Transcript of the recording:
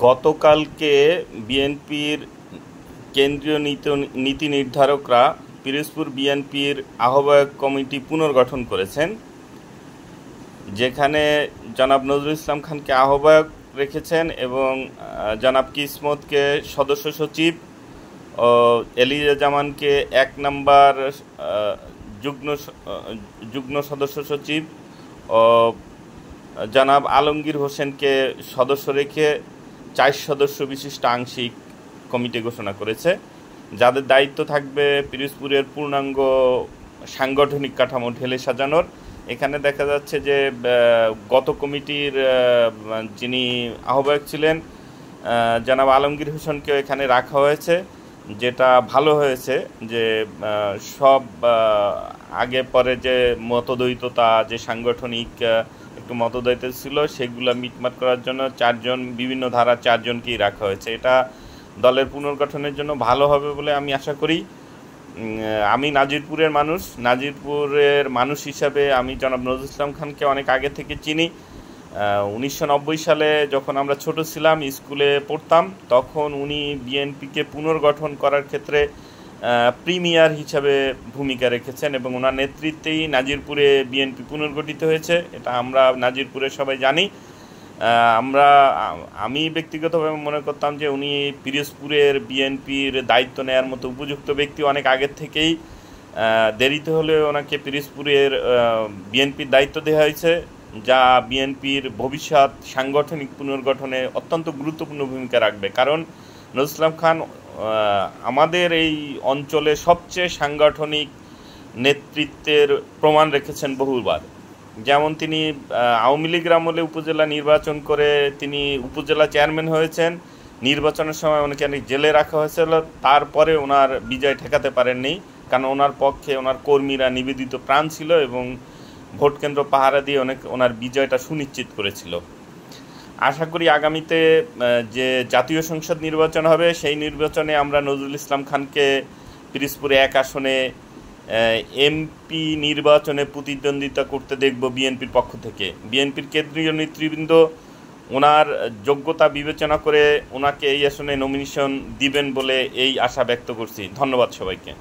গতকালকে বিএনপির কেন্দ্রীয় নীতি নির্ধারকরা পিরোজপুর বিএনপির আহ্বায়ক কমিটি পুনর্গঠন করেছেন, যেখানে জনাব নজরুল ইসলাম খানকে আহ্বায়ক রেখেছেন এবং জনাব কিসমতকে সদস্য সচিব ও এলিজা জামানকে 1 নম্বর যুগ্ম সদস্য সচিব ও জনাব আলমগীর হোসেনকে সদস্য রেখে 4 সদস্য বিশিষ্ট আংশিক কমিটি ঘোষণা করেছে, যাদের দায়িত্ব থাকবে পিরোজপুরের পূর্ণাঙ্গ সাংগঠনিক কাঠামো ঢেলে সাজানোর। এখানে দেখা যাচ্ছে যে গত কমিটির যিনি আহ্বায়ক ছিলেন জনাব আলমগীর হোসেনকেও এখানে রাখা হয়েছে, যেটা ভালো হয়েছে যে সব আগে পরে যে মতদ্বৈততা, যে সাংগঠনিক একটু মতদ্বৈত ছিল, সেগুলো মিটমাট করার জন্য বিভিন্ন ধারা 4 জনকেই রাখা হয়েছে। এটা দলের পুনর্গঠনের জন্য ভালো হবে বলে আমি আশা করি। আমি নাজিরপুরের মানুষ হিসাবে আমি জনাব নজরুল ইসলাম খানকে অনেক আগে থেকে চিনি। 1990 সালে যখন আমরা ছোট ছিলাম, স্কুলে পড়তাম, তখন উনি বিএনপিকে পুনর্গঠন করার ক্ষেত্রে প্রিমিয়ার হিসাবে ভূমিকা রেখেছেন এবং ওনার নেতৃত্বেই নাজিরপুরে বিএনপি পুনর্গঠিত হয়েছে। এটা আমরা নাজিরপুরে সবাই জানি। আমি ব্যক্তিগতভাবে মনে করতাম যে উনি পিরোজপুরের বিএনপির দায়িত্ব নেওয়ার মতো উপযুক্ত ব্যক্তি। অনেক আগের থেকেই দেরিতে হলেও ওনাকে পিরোজপুরের বিএনপির দায়িত্ব দেওয়া হয়েছে, যা বিএনপির ভবিষ্যৎ সাংগঠনিক পুনর্গঠনে অত্যন্ত গুরুত্বপূর্ণ ভূমিকা রাখবে। কারণ নজরুল ইসলাম খান আমাদের এই অঞ্চলে সবচেয়ে সাংগঠনিক নেতৃত্বের প্রমাণ রেখেছেন বহুবার। যেমন তিনি আওয়ামী লীগ আমলে উপজেলা নির্বাচন করে তিনি উপজেলা চেয়ারম্যান হয়েছেন। নির্বাচনের সময় ওনাকে জেলে রাখা হয়েছিল, তারপরে ওনার বিজয় ঠেকাতে পারেননি, কারণ ওনার পক্ষে ওনার কর্মীরা নিবেদিত প্রাণ ছিল এবং ভোট কেন্দ্র পাহারা দিয়ে ওনার বিজয়টা সুনিশ্চিত করেছিল। আশা করি আগামীতে যে জাতীয় সংসদ নির্বাচন হবে, সেই নির্বাচনে আমরা নজরুল ইসলাম খানকে পিরোজপুরে 1 আসনে এমপি নির্বাচনে প্রতিদ্বন্দ্বিতা করতে দেখব বিএনপির পক্ষ থেকে। বিএনপির কেন্দ্রীয় নেতৃবৃন্দ ওনার যোগ্যতা বিবেচনা করে ওনাকে এই আসনে নমিনেশন দিবেন বলে এই আশা ব্যক্ত করছি। ধন্যবাদ সবাইকে।